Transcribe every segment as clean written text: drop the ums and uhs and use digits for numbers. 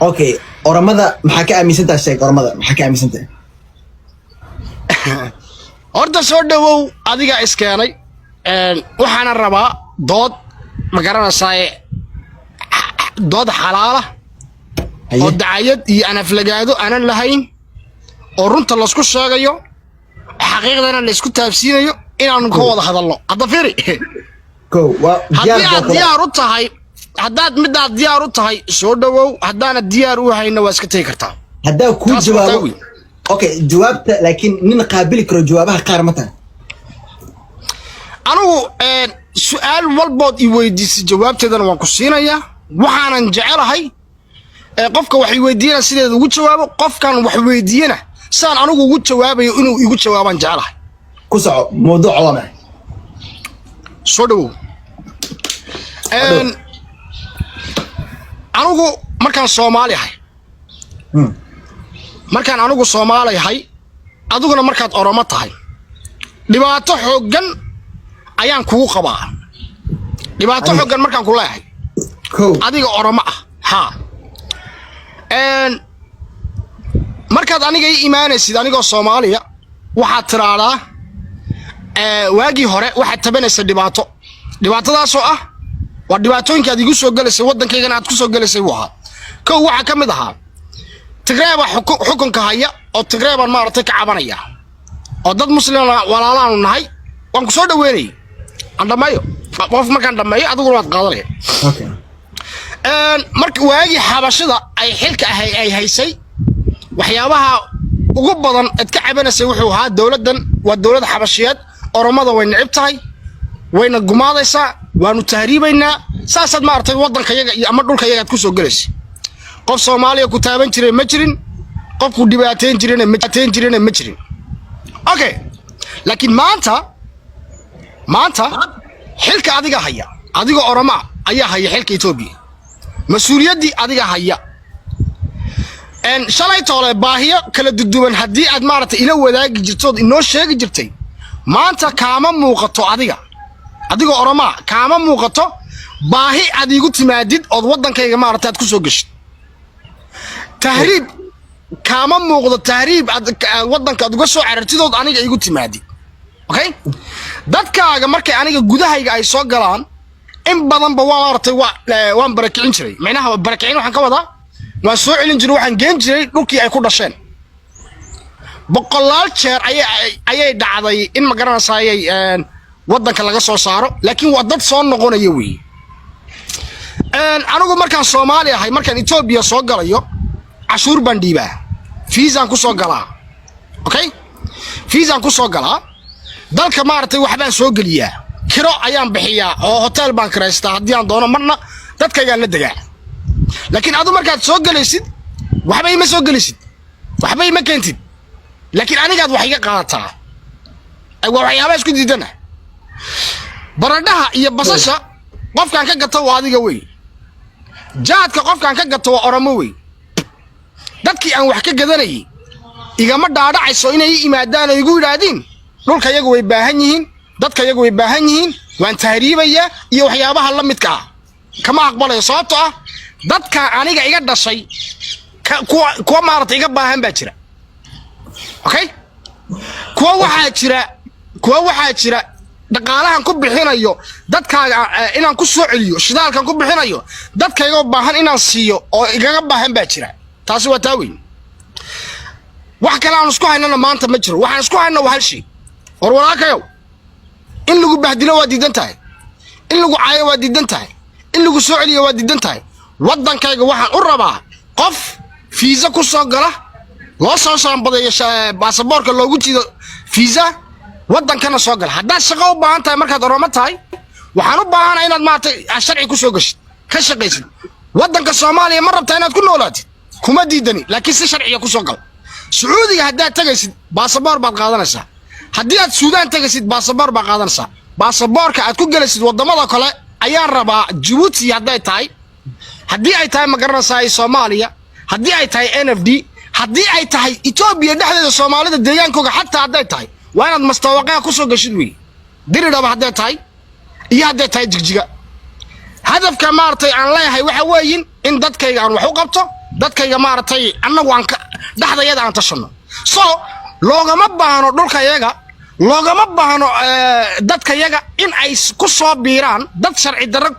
اوكي ورمضة محكى امي سنت الشيء ورمضة محكى امي سنت horta soo dhawow adiga iskeenay waxaan rabaa dood ma garanaysaa dood xalaala oo dacayad iyo anaflagaado aanan lahayn oo runta la isku sheegayo xaqiiqdana la isku taabsiinayo inaan ka wada hadalno hadda fiiri كو diyaar u tahay haddaad midaad diyaar u tahay soo dhawow haddaana diyaar u hayna waa iska tagi kartaa هدا كو جواب اوكي جوابته لكن نين قابل كرو جوابها قار متى anigu su'aal walbood i weydiisay jawaabteedana waan ku siinayaa waxaanan jecelahay qofka wax i weydiina sideed ugu jawaabo qofkan wax weydiina saan anigu ugu jawaabayo inuu igu jawaabaan jecelahay ku soco موضوع وما soo dhawow anigu markaan Soomaali ahay markaan anigu Soomaali ahay adiguna markaad Oromo tahay dhibaato xooggan ayaan kugu qabaa dhibaato xooggan markaan ku leeyahay كو adiga Oromo ah ha markaad aniga ii iimaanaysid anigoo Soomaaliya waxaad tiraahdaa waagii hore waxaad tabanaysaa dhibaatadaas oo ah waa dhibaatooyinka aad igu soo galaysay waddankaygana aad ku soo galaysay waxa kow waxa ka mid ahaa Tigreeba xukunka haya oo Tigreeba maartay ka cabanaya oo dad muslim walaalaan nahay waan ku soo dhaweeyay andamayo qof markaan dhameeyo adigu waad qaadanay اوكي markii waagi xabashada ay xilka ay haysay waxyaabaha ugu badan ad ka cabanaysa wuxuu ahaa dawladdan waa dawlad xabashiyeed Oromada way nicib tahay wayna gumaadaysaa waanu tahriibaynaa saasaad maartay waddankayaga iyo ama dhulkayaga aad ku soo galaysay qof Soomaaliya ku taaban jiray ma jirin qof ku dhibaateyn jirayna ma jirin okay laakiin maanta xilka adiga haya adiga Oromo ayaa haya xilka Itoobiya mas'uuliyadii adiga haya shalay toole baahiyo kala duduwan hadii aad maartay ila wadaagi jirtood inoo sheegi jirtay maanta kaama muuqato adiga Oromo kaama muuqato baahi adigu timaadid oo waddankayga maartay aad ku soo gashid tahriib kaama muuqdo tahriib waddanka aad uga soo carartidood aniga igu timaadid okay dadkaaga markay aniga gudahayga ay soo galaan in badan ba waan artay waan barakicin jiray macnaha barakicin waxaan ka wadaa waan soo celin jiray waxaan geen jiray dhulkii ay ku dhasheen boqolaal jeer ayay dhacday in ma garanaysaa waddanka laga soo saaro laakiin waa dad soo noqonaya weey anigu markaan Soomaali ahay markaan Itoobiya soo galayo cashuur baan dhiibaa fiisaan ku soo galaa okay fiisaan ku soo galaa dalka maartay waxbaan soo galiyaa kiro ayaan bixiyaa oo hotel baan kireystaa haddii aan doono marna dadkayga la degaa laakiin adu markaad soo galaysid waxba ima soo galaysid waxba ima keentid laakiin anigaad wax iga qaadataa ay waxyaabo isku diidana baradhaha iyo basasha qofkan ka gato waa adiga weey jaadka qofkan ka gato waa Oromo weey dadkii aan wax ka gadanayay igama dhaadhacayso inay imaadaan ay igu yiraahdeen dhulka iyagu way baahan yihiin dadka iyagu way baahan yihiin waan tahriibaya iyo waxyaabaha la midka ah kama aqbalayo sababtoo ah dadka aniga iga dhashay kuwa maartay iga baahan baa jira okay kuwa waxaa jira dhaqaalahan ku bixinayo dadkaaga inaan ku soo celiyo shidaalkan ku bixinayo dadkayga baahan inaan siiyo oo igaga baahan baa jira taasi waa taaweyn wax kale aan isku haynana maanta ma jiro waxaan isku haynaa waa hal shay warwalaakayow in lagu bahdilo waa diidan tahay in lagu caayo waa diidan tahay in lagu soo celiyo waa diidan tahay waddankayga waxaan u rabaa qof fiisa ku soo gala loo soo shaambadeeyo baasaboorka loogu jiido fiisa waddankana soo gala haddaad shaqo u baahan tahay markaad Oromo tahay waxaan u baahanahay inaad maartay sharci ku soo gashid ka shaqaysid waddanka Soomaaliya ma rabtaa inaad ku noolaatid kuma diidani laakiin si sharciga ku soo gal Sacuudiga haddaad tagaysid baasaboor baad qaadanaysaa haddii aad Suudaan tagaysid baasaboor baad qaadanaysaa baasaboorka aad ku galaysid wadamada kale ayaan rabaa Djibouti hadday tahay haddii ay tahay ma garanaysaa Soomaaliya haddii ay tahay NFD haddii ay tahay Itoobiya dhexdeeda Soomaalida deegaankooga xataa hadday tahay waa inaad mustawaqaa ku soo gashid weey diridaba hadday tahay iyo hadday tahay jigjiga hadafka maartay aan leeyahay waxa weeyin in dadkayga aan wax u qabto dadkayga maartay annagu aan dhaxdayada aan tashano so loogama baahno dhulkayaga loogama baahno dadkayaga in ay ku soo biiraan dad sharci darro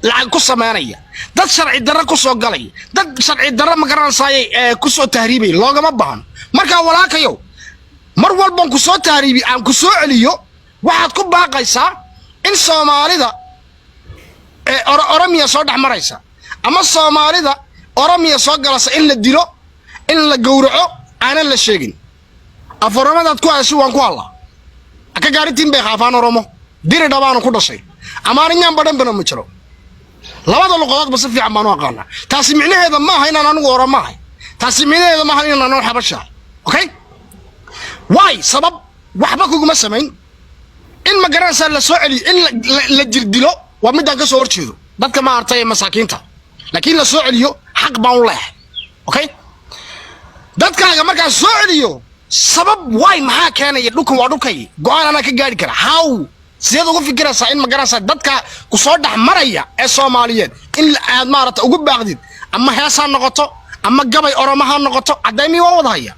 lacag ku sameynaya dad sharci darro ku soo galay dad sharci darro ma garanayay ku soo tahriibay loogama baahno marka walaakayo mar walba ku soo tahriibi aan ku soo celiyo waxaad ku baaqaysaa in Soomaalida Oromiya soo dhaxmaraysa ama Soomaalida Oromiya soo galasa in la dilo in la gowraco aan la sheegin afaramadaad ku aashu waan ku Allah aka gaaritiin bay qaafaan Oromo diri dhabaanu ku dhashay amaaniyan badan bana ma jiro labada luqadood bas fiican baan u aqaana taasi micnaheedu ma aha inaan anigu Oromo ahay taasi micnaheedu ma aha inaan anigu Xabasha okay why sabab waxba kuguma samayn in ma garanaysa la soo celi in la jirdilo waa mid aan ka soo horjeedo dadka ma artay masaakiinta laakiin la soo celiyo xaq baan u leeyahay okay dadkaaga marka soo celiyo sabab why maxaa keenay dhulkan waa dhulkay go'aan ana ka gaari kara how sideed ugu fikiraysaa in ma garanaysa dadka ku soo dhaxmaraya ee Soomaaliyeed in aad ma aragtay ugu baaqdid ama heesa noqoto ama gabay Oromaha noqoto cadaymi waa wadahaya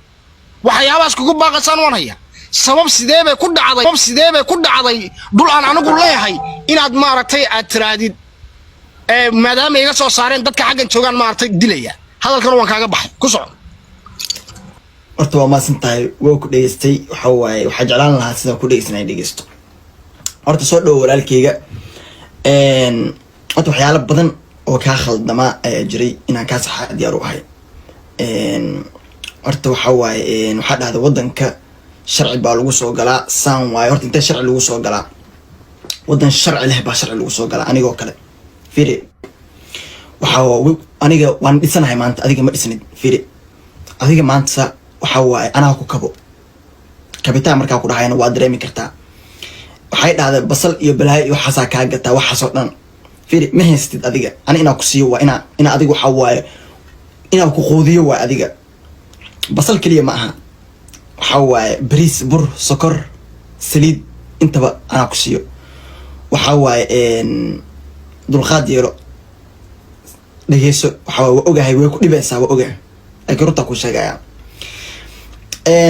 waxyaabaas kugu baaqaysan waan haya sabab sidee bay ku dhacday dhul aan anigu leeyahay inaad ma aragtay aad tiraadid maadaama iga soo saareen dadka xaqan joogan ma aragtay dilaya hadalkan waan kaaga baxay ku soco horta waa maasantahay waa ku dhageystay waxa jeclaan lahaa sidaan ku dhageysnay dhageysto horta soo dhow walaalkayga horta waxyaalo badan oo ka khaldama ayaa jiray inaan ka saxa diyaar u ahay horta waxa dhahda wadanka sharci baa lagu soo galaa saan waay horta inta sharci lagu soo galaa wadan sharci leh baa sharci lagu soo galaa anigoo kale fiiri aniga waan dhisanahay maanta adiga ma dhisnid fiiri adiga maanta anaa ku kabo kabitaan markaa ku dhahayna waa dareemi kartaa waxay dhahday basal iyo balaayo iyo waxaasaa kaa gataa waxaasoo dhan fiiri ma haystid adiga ani inaa ku siiyo waa ina adiga inaa ku quudiyo waa adiga basal keliya ma aha bariis bur sokor saliid intaba anaa ku siiyo dulqaad yeelo dhageyso waa ogahay way ku dhibaysaa waa ogahay laakiin runta ku sheegaya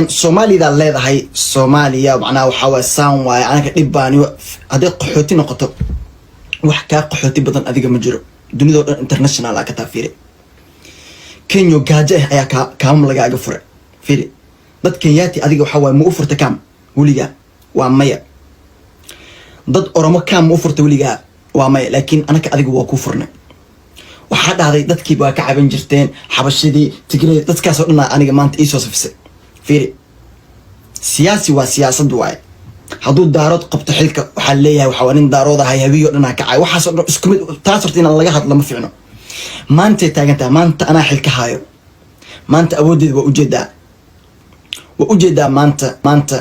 Soomaalida leedahay Soomaaliya macnaha saan waaye anaga dhib baan haday qaxooti noqoto wax ka qaxooti badan adiga ma jiro dunida dhan international ka taafire Kenya gaajo ayaa kaam lagaaga furay fiiri dad Kenyaati adiga ma u furta kaam waliga waa maya dad Oromo kaam u furta waliga waa maya laakiin anaka adiga waa ku furnay waxa dhahday dadkii baa ka caban jirteen xabashidii Tigray dadkaas oo dhan aniga maanta ii soo safisay fiiri siyaasi waa siyaasad waay haduu daarood qabto xilka waxa leeyahay nin daarooda hay habiyo dhan ka cay waxa soo isku mid taas horta in laga hadlo ma fiicno maanta taagantaa maanta ana xilka hayo maanta awoodeed waa ujeedaa maanta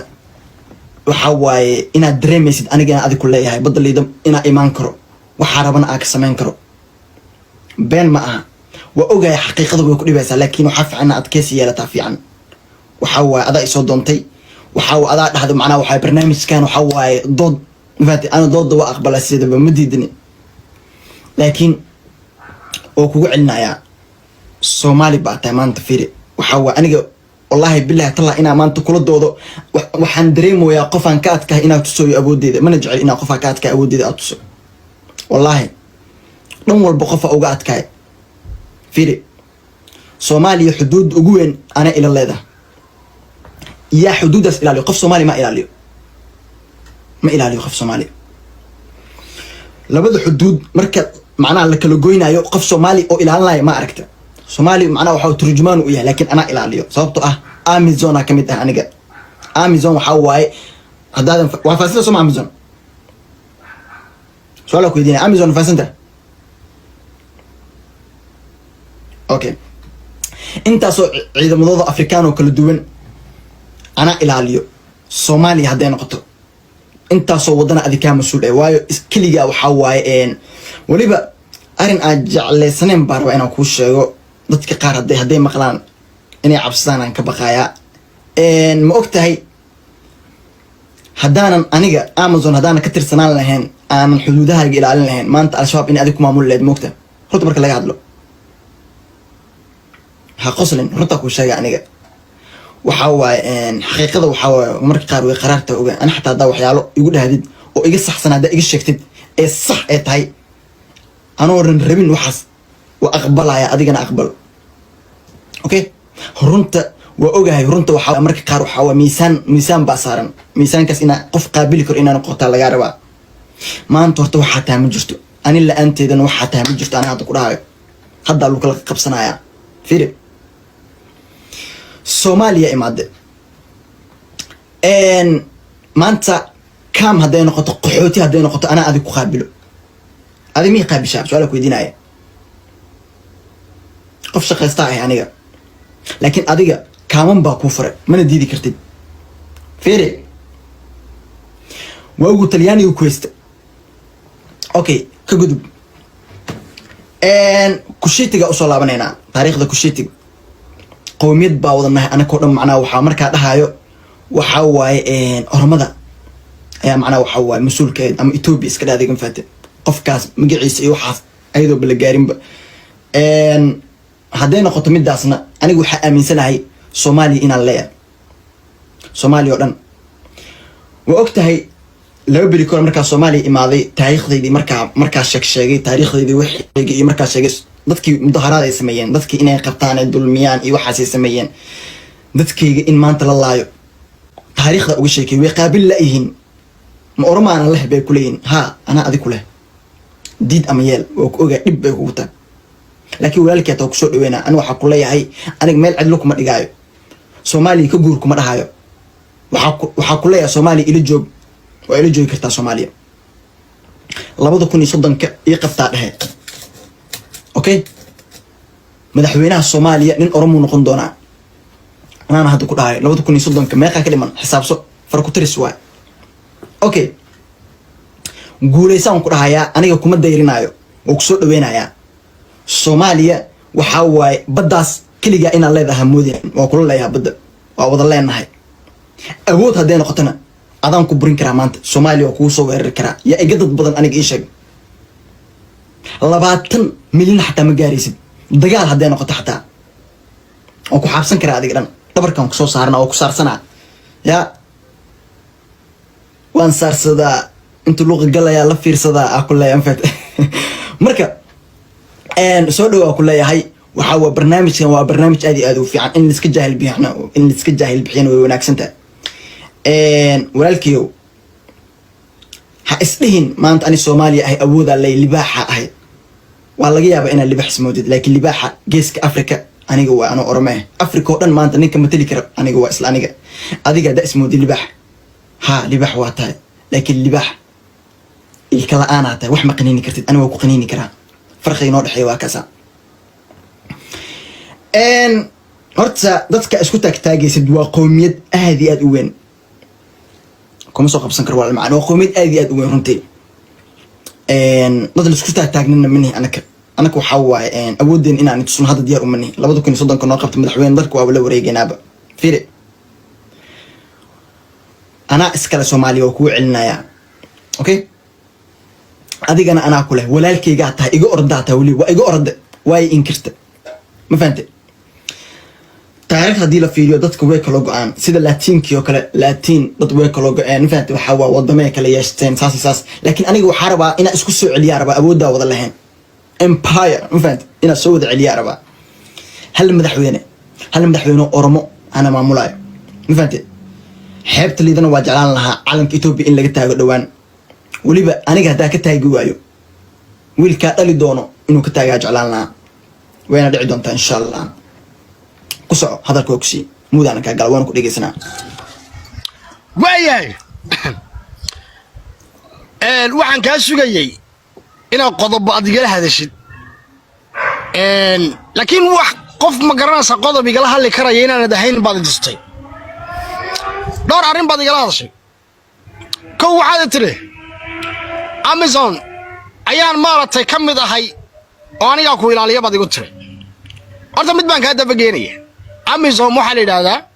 waxa inaad dareemaysid aniga aad ku leeyahay badalida ina imaan karo waxa rabana aan ka sameyn karo been ma aha waa ogahay xaqiiqada way ku dhibaysaa laakiin waxa fiican aad keesi yeelataa fiican waxa adaa isoo doontay waxa adaa dhahdo macnaha barnaamijkan waxa dood mafaati ana dood waa aqbalay sidaba ma diidani laakiin oo kugu celinaya Soomaali baa tahay maanta fiiri waxa aniga wallahi billahi talla ina maanta kula doodo waxaan dareemayaa qofan ka adkaa inaad tusooyo awoodeeda mana jecel ina qofan ka adkaa awoodeeda aad tuso wallahi dhan walba qof uga adkaay fiiri Soomaaliya xuduud ugu weyn ana ila leedahay يا حدود إلى قف صومالي ما إلى قف صومالي لابد حدود مركز معناها لك لجوينا يو قف صومالي أو إلى الله ما أركته صومالي معناه وحاول ترجمان وياه لكن أنا إلى صوبته أمازون كميت أنا جا أمازون وحواي هذا وفاسد سوم أمازون سؤالك يدينا أمازون فاسنته أوكي أنت سو عيد مضاد أفريكانو كل دوين أنا إلى Soomaali hadday noqoto intaasoo wadana adika mas'uul ah waayo iskiliga waxa waaye waliba arin aan jeclaysanen baa rabaa inaan ku sheego dadka qaar hadday maqlaan inay cabsadaan aan ka baqaaya ma ogtahay hadaanan aniga Amazon hadaanan ka tirsanaan lahayn aan xuduudaha ilaalin lahayn maanta al-shabaab in adigu maamul leed moogta horta marka laga hadlo ها قصلن runta ku sheegay aniga waxa waay xaqiiqada waxa waay marka qaar way qaraarta ogaa ana xataa daa waxyaalo igu dhahdid oo iga saxsanaada iga sheegtid ee sax ee tahay anoo rabin waxaas wa aqbalaya adigana aqbal okay runta waa ogahay runta waxa marka qaar waxa waa miisaan baa saaran miisaankaas ina qof qaabili karo inaan qoota laga rabaa maanta horta waxa taa ma jirto ani la aanteedan waxa taa ma jirto aniga hadda ku dhahayo hadda lu kala qabsanaya fiiri Soomaaliya imaade maanta kam haday noqoto qaxooti haday noqoto ana adiga ku qaabilo adiga mi qaabishaa su'aal ku weydiinaya qof shaqaysta ah aniga laakiin adiga kaaman baa ku furay mana diidi kartid fiiri waa ugu talyaaniga ku haysta okay ka gudub kushitiga u soo laabanayna taariikhda kushitiga qowmiyad baa wadanahay anaka oo dhan macnaa waxa markaa dhahayo waxa waaye oromada ayaa macnaa waxa waaye mas'uulkeed ama Ethiopia iska dhaadaygan faate qofkaas magaciisa iyo waxaas ayadoo bala gaarinba haday noqoto midaasna anigu waxa aaminsanahay Soomaaliya inaan leeyahay Soomaaliya oo dhan waa ogtahay laba bari kor markaa Soomaaliya imaaday taariikhdeedii markaa sheegay taariikhdeedii wixii iyo markaa sheegay dadkii mudaharaad ay sameeyeen dadkii inay qabtaan ay dulmiyaan iyo waxaas ay sameeyeen dadkayga in maanta la laayo taariikhda uga sheekay way qaabil la yihiin ma ormaana leh bay ku leeyihiin ha ana adigu leh diid ama yeel oo ku ogaa dib bay kugu taag laakiin walaalkii taa ku soo dhaweena aniga waxa ku leeyahay aniga meel cid kuma dhigaayo Soomaaliya ka guur kuma dhahayo waxa ku leeyahay Soomaaliya ila joog waa ila joogi kartaa Soomaaliya 2030 iyo qabtaa dhahay okay madaxweynaha Soomaaliya nin Oromo noqon doona أنا هذا كل هاي لو تكوني صدق كم يقع كلمة حساب صو فركوتري سواء أوكي قولي سام كل هاي أنا يكون مديرين عيو وكسر وين عيا الصومالية وحواي بداس كل جا إن الله ذا همودين وكل الله يبدأ وأوضح الله إنه أبوت هذين نقطنا أذان كبرين كرامات الصومالي وكوسو ويركرا يا إجدد بدن أنا إيشك لبعتن مليون حتى مجاريس دجال هذين نقطة حتى وكو حابسن كرا هذيك لان دبركم كسو صارنا أو كسر سنة يا وان صار صدا أنتوا لغة قلا يا لفير صدا أكل لا ينفت مركب إن سودو أكل لا هاي وحاول برنامج هو برنامج أدي أدو في عن إن نسك جاهل بيحنا إن نسك جاهل بحين وناك سنتا إن ولكيو هاسلهن ما أنت أنا الصومالية هي أبوذا اللي لباحة هي والله جيابا أنا اللي بحس موجود لكن لباحة جيسك أفريقيا أنا جوا أنا أورماه أفريقيا أنا ما أنت نيك متلكر أنا جوا إسلا أنا جا هذيك ده اسمه دي لباح ها لباح واتاي لكن لباح الكلا أنا تاي وح مقنيني كرتد أنا وقنيني كرا فرق ينور حيوان كذا إن هرتسا دتك أسكتك تاجي سدوا قومية هذه أدوين كم سوق بسنكر ولا معنا وقومية هذه أدوين رنتي إن ضد أسكتك تاجنا مني أنا كوحوا إن أود إن أنا تصون هذا ديار مني لابد كوني صدق كنا قبت مدحوين ضرك وأول وري جنابه فيري أنا إسكال سومالي وكوع لنا يا أوكي أديك أنا أكله ولا الكي قاعدها إيجو أرداتها ولي وإيجو أرد واي إنكرت ما فهمت تعرف هذه الفيديو ضدك ويكلوج عن سيد اللاتين كيو كلا لاتين ضد ويكلوج عن فهمت وحوا وضمه كلا يشتين ساس لكن أنا جو حربة أنا أسكت سوء عليا ربا أبودا وضلهن إمباير ما فهمت أنا سود عليا ربا هل مدحوينه أورمو أنا ما مولاي ما فهمت حبت اللي ذنا واجعلان لها علم إثيوبيا إن لقيتها قدوان وليبا أنا قاعد كتاي جوايو ويلكا اللي دونه إنه كتاي أجعلان لها وين أدعي دونتا إن شاء الله كسر هذا الكوكسي مو ده أنا كقلوان كل جسنا وياي الوحن كاسو جاي إنا قضب بعض جل هذا الشيء لكن وح قف مقرنا سقضب يقال هاللي كراينا أنا دحين بعض الدستي دور عرين بعض يقال هذا الشيء كو عادة تري أمازون أيان مارتي كم ذا هاي وأنا يأكل على بعض يقول تري أرتم مدبان كهذا بجيني أمازون محل هذا